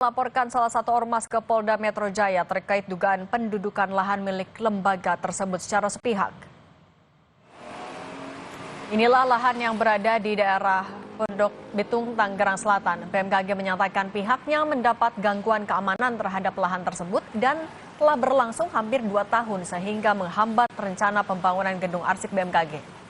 Laporkan salah satu ormas ke Polda Metro Jaya terkait dugaan pendudukan lahan milik lembaga tersebut secara sepihak. Inilah lahan yang berada di daerah Pondok Bitung, Tangerang Selatan. BMKG menyatakan pihaknya mendapat gangguan keamanan terhadap lahan tersebut dan telah berlangsung hampir 2 tahun sehingga menghambat rencana pembangunan gedung arsip BMKG.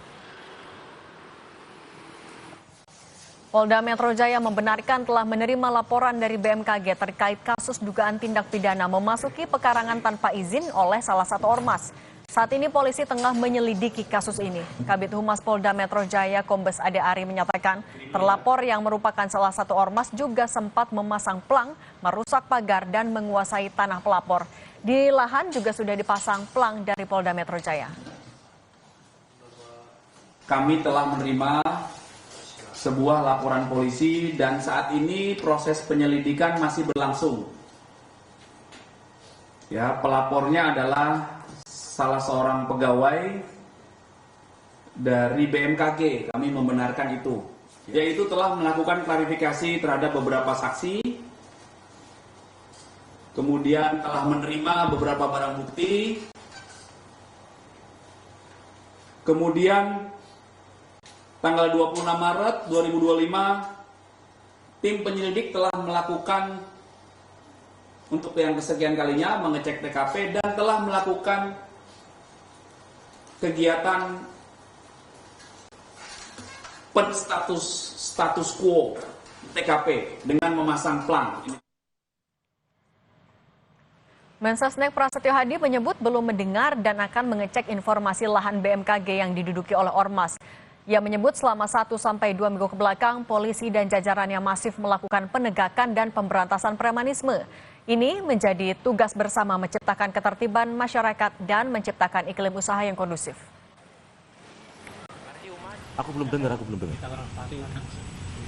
Polda Metro Jaya membenarkan telah menerima laporan dari BMKG terkait kasus dugaan tindak pidana memasuki pekarangan tanpa izin oleh salah satu ormas. Saat ini polisi tengah menyelidiki kasus ini. Kabid Humas Polda Metro Jaya Kombes Ade Ari menyatakan terlapor yang merupakan salah satu ormas juga sempat memasang pelang, merusak pagar dan menguasai tanah pelapor. Di lahan juga sudah dipasang pelang dari Polda Metro Jaya. Kami telah menerima sebuah laporan polisi dan saat ini proses penyelidikan masih berlangsung. Ya, pelapornya adalah salah seorang pegawai dari BMKG. Kami membenarkan itu. Yaitu telah melakukan klarifikasi terhadap beberapa saksi, kemudian telah menerima beberapa barang bukti, kemudian tanggal 26 Maret 2025, tim penyelidik telah melakukan untuk yang kesekian kalinya mengecek TKP dan telah melakukan kegiatan status quo TKP dengan memasang pelang. Mensesnek Prasetyo Hadi menyebut belum mendengar dan akan mengecek informasi lahan BMKG yang diduduki oleh ormas. Ia menyebut selama 1-2 minggu kebelakang, polisi dan jajarannya masif melakukan penegakan dan pemberantasan premanisme. Ini menjadi tugas bersama menciptakan ketertiban masyarakat dan menciptakan iklim usaha yang kondusif. Aku belum dengar.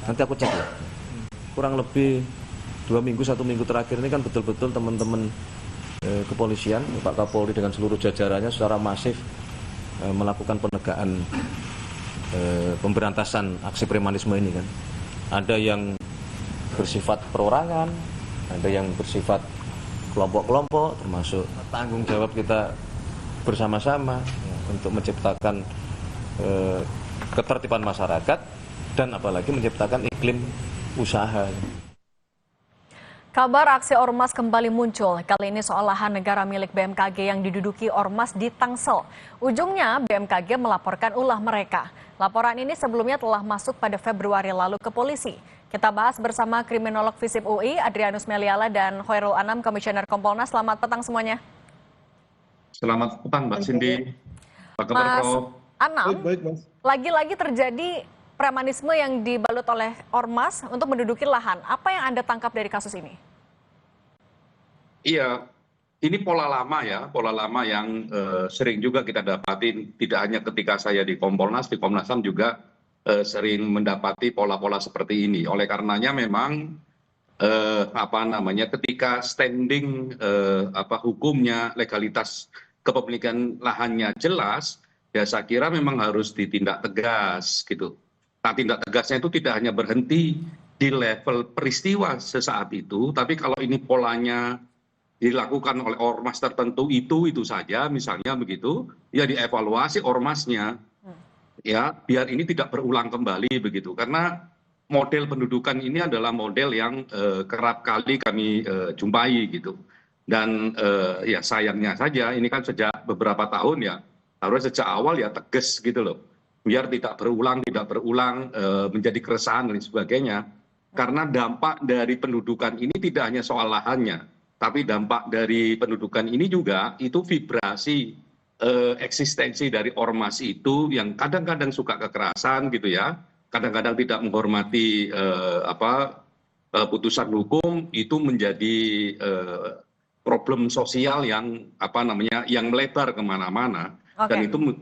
Nanti aku cek ya. Kurang lebih 1 minggu terakhir ini kan betul-betul teman-teman kepolisian, Pak Kapolri dengan seluruh jajarannya secara masif melakukan penegakan pemberantasan aksi premanisme ini kan. Ada yang bersifat perorangan, ada yang bersifat kelompok-kelompok, termasuk tanggung jawab kita bersama-sama untuk menciptakan ketertiban masyarakat dan apalagi menciptakan iklim usaha. Kabar aksi ormas kembali muncul, kali ini soal lahan negara milik BMKG yang diduduki ormas di Tangsel. Ujungnya BMKG melaporkan ulah mereka. Laporan ini sebelumnya telah masuk pada Februari lalu ke polisi. Kita bahas bersama kriminolog FISIP UI, Adrianus Meliala dan Khairul Anam, Komisioner Kompolnas. Selamat petang semuanya. Selamat petang Mbak Cindy. Apa kabar, Mas Prof? Anam, lagi-lagi terjadi premanisme yang dibalut oleh ormas untuk menduduki lahan. Apa yang Anda tangkap dari kasus ini? Iya, ini pola lama ya, pola lama yang sering juga kita dapati, tidak hanya ketika saya di Kompolnas, di Komnas HAM juga sering mendapati pola-pola seperti ini. Oleh karenanya memang ketika standing hukumnya, legalitas kepemilikan lahannya jelas, ya saya kira memang harus ditindak tegas gitu. Nah, tindak tegasnya itu tidak hanya berhenti di level peristiwa sesaat itu, tapi kalau ini polanya dilakukan oleh ormas tertentu itu saja, misalnya begitu, ya dievaluasi ormasnya, ya biar ini tidak berulang kembali begitu. Karena model pendudukan ini adalah model yang kerap kali kami jumpai gitu. Dan ya sayangnya saja ini kan sejak beberapa tahun ya, harus sejak awal ya tegas gitu loh. Biar tidak berulang menjadi keresahan dan sebagainya. Karena dampak dari pendudukan ini tidak hanya soal lahannya, tapi dampak dari pendudukan ini juga itu vibrasi eksistensi dari ormas itu yang kadang-kadang suka kekerasan gitu ya, kadang-kadang tidak menghormati putusan hukum, itu menjadi problem sosial yang yang melebar kemana-mana. Dan itu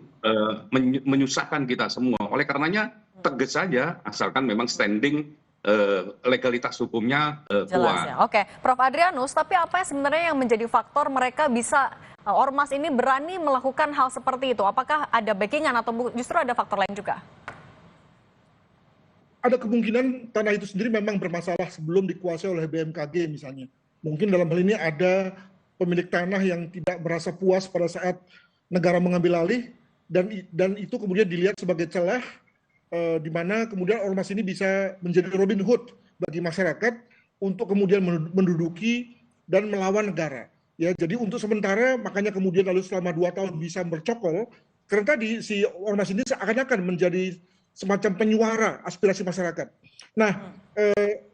menyusahkan kita semua. Oleh karenanya tegas saja, asalkan memang standing legalitas hukumnya kuat. Ya. Oke, Prof. Adrianus, tapi apa sebenarnya yang menjadi faktor mereka bisa ormas ini berani melakukan hal seperti itu? Apakah ada backingan atau justru ada faktor lain juga? ada kemungkinan tanah itu sendiri memang bermasalah sebelum dikuasai oleh BMKG misalnya. Mungkin dalam hal ini ada pemilik tanah yang tidak merasa puas pada saat negara mengambil alih, dan itu kemudian dilihat sebagai celah di mana kemudian ormas ini bisa menjadi Robin Hood bagi masyarakat untuk kemudian menduduki dan melawan negara. Ya, jadi untuk sementara makanya kemudian lalu selama 2 tahun bisa bercokol, karena tadi si ormas ini seakan-akan menjadi semacam penyuara aspirasi masyarakat. Nah,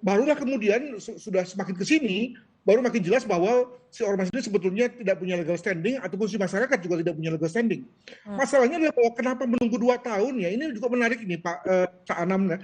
barulah kemudian sudah semakin ke sini, baru makin jelas bahwa si ormas ini sebetulnya tidak punya legal standing, ataupun si masyarakat juga tidak punya legal standing. Masalahnya adalah bahwa kenapa menunggu 2 tahun ya, ini juga menarik ini Pak Cak Anam ya,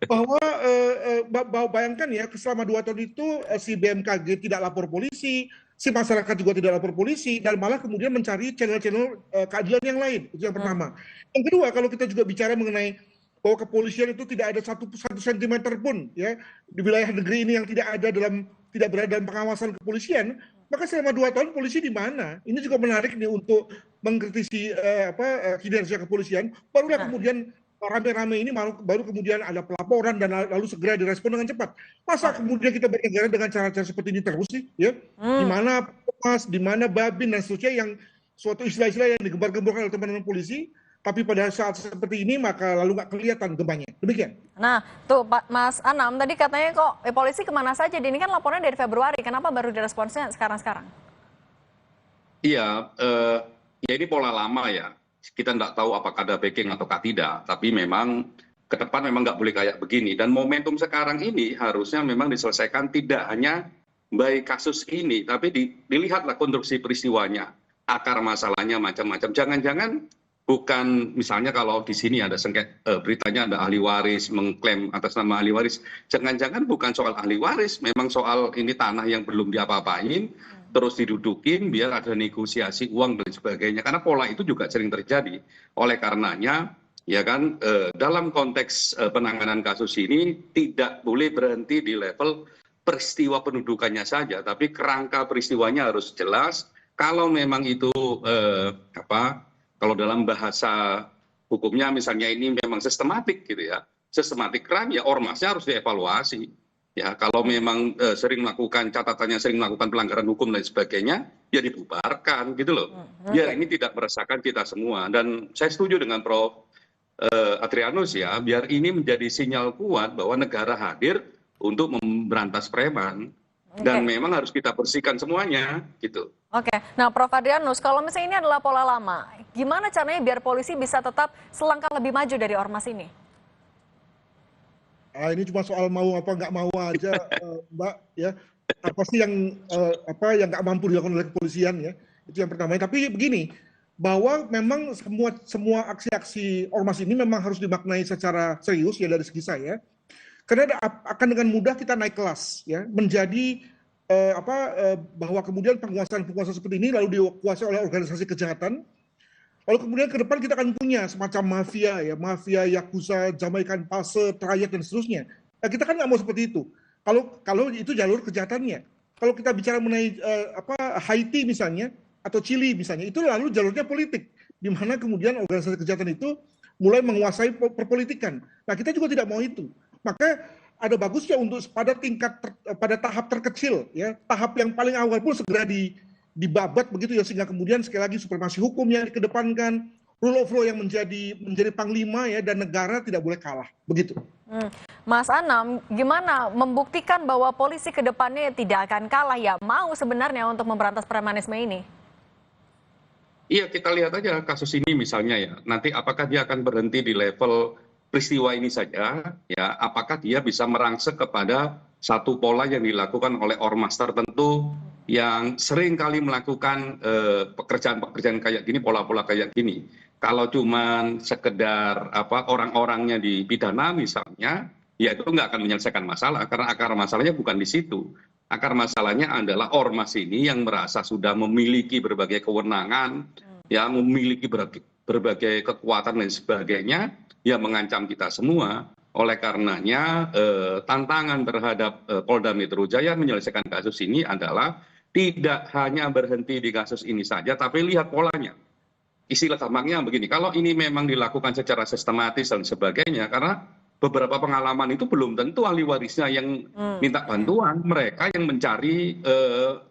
bahwa bayangkan ya selama 2 tahun itu si BMKG tidak lapor polisi, si masyarakat juga tidak lapor polisi, dan malah kemudian mencari channel-channel keadilan yang lain. Itu yang pertama. Yang kedua, kalau kita juga bicara mengenai bahwa kepolisian itu tidak ada satu sentimeter pun ya di wilayah negeri ini yang tidak berada dalam pengawasan kepolisian, maka selama 2 tahun polisi di mana? Ini juga menarik nih untuk mengkritisi kinerja kepolisian. Barulah kemudian rame-rame ini baru kemudian ada pelaporan dan lalu segera direspon dengan cepat. Masa kemudian kita bernegara dengan cara-cara seperti ini terus sih? Ya, di mana Mas, di mana Babin dan seterusnya, yang suatu istilah-istilah yang digembar-gemborkan oleh teman-teman polisi, tapi pada saat seperti ini maka lalu nggak kelihatan gempanya. Demikian. Nah, tuh Pak Mas Anam tadi katanya kok polisi kemana saja? Ini kan laporannya dari Februari, kenapa baru diresponsnya sekarang-sekarang? Iya, ya ini pola lama ya. Kita nggak tahu apakah ada backing atau tidak, tapi memang ke depan memang nggak boleh kayak begini. Dan momentum sekarang ini harusnya memang diselesaikan tidak hanya baik kasus ini, tapi dilihatlah konstruksi peristiwanya, akar masalahnya macam-macam. Jangan-jangan bukan misalnya kalau di sini ada beritanya ada ahli waris mengklaim atas nama ahli waris, jangan-jangan bukan soal ahli waris, memang soal ini tanah yang belum diapa-apain, terus didudukin biar ada negosiasi uang dan sebagainya, karena pola itu juga sering terjadi. Oleh karenanya ya kan, dalam konteks penanganan kasus ini tidak boleh berhenti di level peristiwa pendudukannya saja, tapi kerangka peristiwanya harus jelas. Kalau memang itu kalau dalam bahasa hukumnya misalnya ini memang sistematik gitu ya, sistematik crime, ya ormasnya harus dievaluasi. Ya, kalau memang sering melakukan catatannya, sering melakukan pelanggaran hukum dan sebagainya, ya dibubarkan gitu loh. Ya ini tidak meresahkan kita semua. Dan saya setuju dengan Prof. Adrianus ya, biar ini menjadi sinyal kuat bahwa negara hadir untuk memberantas preman. Dan memang harus kita bersihkan semuanya gitu. Oke, nah Prof. Adrianus, kalau misalnya ini adalah pola lama, gimana caranya biar polisi bisa tetap selangkah lebih maju dari ormas ini? Ini cuma soal mau apa nggak mau aja, Mbak. Ya, apa sih yang nggak mampu dilakukan oleh kepolisian ya? Itu yang pertama. Tapi begini, bahwa memang semua aksi-aksi ormas ini memang harus dimaknai secara serius ya dari segi saya. Karena akan dengan mudah kita naik kelas ya, menjadi bahwa kemudian penguasaan seperti ini lalu dikuasai oleh organisasi kejahatan, lalu kemudian ke depan kita akan punya semacam mafia ya, mafia yakuza, Jamaikan Pase, Triad dan seterusnya. Nah, kita kan nggak mau seperti itu. Kalau itu jalur kejahatannya. Kalau kita bicara mengenai Haiti misalnya atau Chili misalnya, itu lalu jalurnya politik, di mana kemudian organisasi kejahatan itu mulai menguasai perpolitikan. Nah, kita juga tidak mau itu. Maka ada bagusnya untuk pada tahap terkecil ya, tahap yang paling awal pun segera dibabat begitu ya, sehingga kemudian sekali lagi supremasi hukum yang dikedepankan, rule of law yang menjadi panglima ya, dan negara tidak boleh kalah begitu. Mas Anam, gimana membuktikan bahwa polisi ke depannya tidak akan kalah ya, mau sebenarnya untuk memberantas premanisme ini? Iya, kita lihat aja kasus ini misalnya ya, nanti apakah dia akan berhenti di level peristiwa ini saja, ya, apakah dia bisa merangsek kepada satu pola yang dilakukan oleh ormas tertentu yang sering kali melakukan pekerjaan-pekerjaan kayak gini, pola-pola kayak gini. Kalau cuman sekedar orang-orangnya dipidana misalnya, ya itu nggak akan menyelesaikan masalah, karena akar masalahnya bukan di situ. Akar masalahnya adalah ormas ini yang merasa sudah memiliki berbagai kewenangan, ya, memiliki berbagai kekuatan dan sebagainya, ya mengancam kita semua. Oleh karenanya tantangan terhadap Polda Metro Jaya menyelesaikan kasus ini adalah tidak hanya berhenti di kasus ini saja, tapi lihat polanya. Istilah gampangnya begini, kalau ini memang dilakukan secara sistematis dan sebagainya, karena beberapa pengalaman itu belum tentu ahli warisnya yang minta bantuan, mereka yang mencari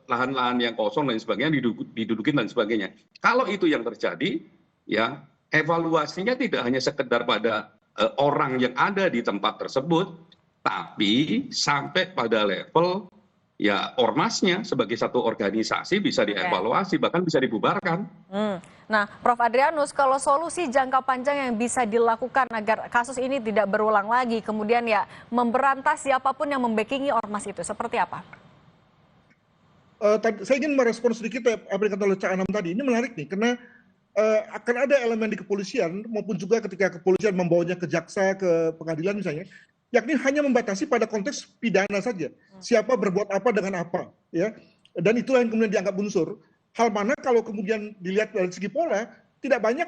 lahan-lahan yang kosong dan sebagainya didudukin dan sebagainya. Kalau itu yang terjadi, ya evaluasinya tidak hanya sekedar pada orang yang ada di tempat tersebut, tapi sampai pada level ya ormasnya sebagai satu organisasi bisa dievaluasi, bahkan bisa dibubarkan. Nah, Prof. Adrianus, kalau solusi jangka panjang yang bisa dilakukan agar kasus ini tidak berulang lagi, kemudian ya memberantas siapapun yang membackingi ormas itu, seperti apa? Saya ingin merespon sedikit apa yang dikatakan oleh Cak Anam tadi. Ini menarik nih, karena akan ada elemen di kepolisian maupun juga ketika kepolisian membawanya ke jaksa, ke pengadilan misalnya, yakni hanya membatasi pada konteks pidana saja. Siapa berbuat apa dengan apa, ya. Dan itulah yang kemudian dianggap unsur. Hal mana kalau kemudian dilihat dari segi pola, tidak banyak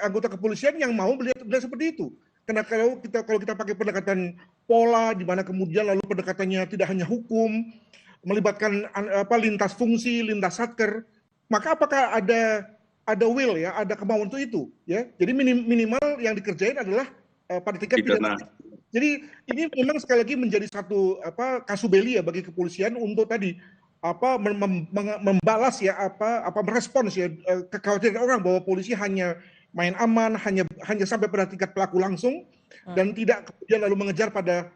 anggota kepolisian yang mau melihat seperti itu. Karena kalau kita pakai pendekatan pola, di mana kemudian lalu pendekatannya tidak hanya hukum, melibatkan lintas fungsi, lintas satker, maka apakah ada will ya, ada kemauan untuk itu, ya. Jadi minimal yang dikerjain adalah pada tingkat pidana. Jadi ini memang sekali lagi menjadi satu kasus belli ya bagi kepolisian untuk tadi membalas ya merespons ya kekhawatiran orang bahwa polisi hanya main aman, hanya sampai pada tingkat pelaku langsung dan tidak kemudian lalu mengejar pada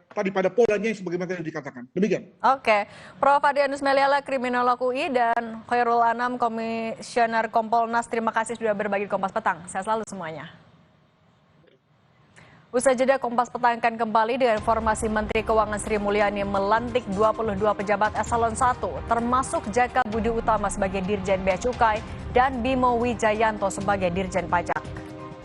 polanya yang sebagaimana tadi dikatakan. Demikian. Oke, Prof. Adrianus Meliala, kriminolog UI, dan Khairul Anam, Komisioner Kompolnas, terima kasih sudah berbagi di Kompas Petang. Sehat selalu semuanya. Usai jeda, Kompas Petang akan kembali dengan informasi Menteri Keuangan Sri Mulyani melantik 22 pejabat eselon 1, termasuk Jaka Budi Utama sebagai Dirjen Bea Cukai dan Bimo Wijayanto sebagai Dirjen Pajak.